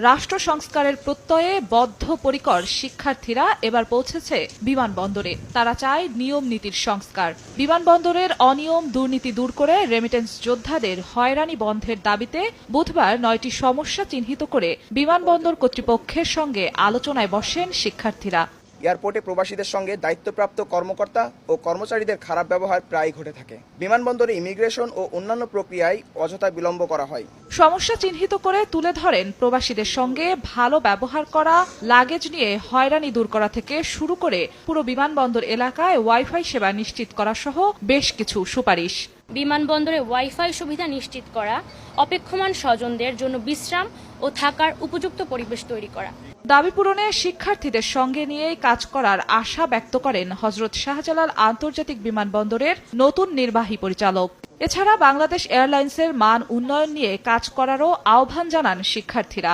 রাষ্ট্র সংস্কারের প্রত্যয়ে বদ্ধপরিকর শিক্ষার্থীরা এবার পৌঁছেছে বিমানবন্দরে। তারা চায় নিয়ম নীতির সংস্কার। বিমানবন্দরের অনিয়ম দুর্নীতি দূর করে রেমিটেন্স যোদ্ধাদের হয়রানি বন্ধের দাবিতে বুধবার ৯টি সমস্যা চিহ্নিত করে বিমানবন্দর কর্তৃপক্ষের সঙ্গে আলোচনায় বসেন শিক্ষার্থীরা। এয়ারপোর্টে প্রবাসীদের সঙ্গে দায়িত্বপ্রাপ্ত কর্মকর্তা ও কর্মচারীদের খারাপ ব্যবহার প্রায় ঘটে থাকে। বিমানবন্দরে ইমিগ্রেশন ও অন্যান্য প্রক্রিয়ায় অযথা বিলম্ব করা হয়। সমস্যা চিহ্নিত করে তুলে ধরেন প্রবাসীদের সঙ্গে ভালো ব্যবহার করা, লাগেজ নিয়ে হয়রানি দূর করা থেকে শুরু করে পুরো বিমানবন্দর এলাকায় ওয়াইফাই সেবা নিশ্চিত করা সহ বেশ কিছু সুপারিশ। বিমানবন্দরে ওয়াইফাই সুবিধা নিশ্চিত করা, অপেক্ষমান স্বজনদের জন্য বিশ্রাম ও থাকার উপযুক্ত পরিবেশ তৈরি করা। দাবি পূরণে শিক্ষার্থীদের সঙ্গে নিয়েই কাজ করার আশা ব্যক্ত করেন হযরত শাহজালাল আন্তর্জাতিক বিমানবন্দরের নতুন নির্বাহী পরিচালক। এছাড়া বাংলাদেশ এয়ারলাইন্সের মান উন্নয়ন নিয়ে কাজ করারও আহ্বান জানান শিক্ষার্থীরা।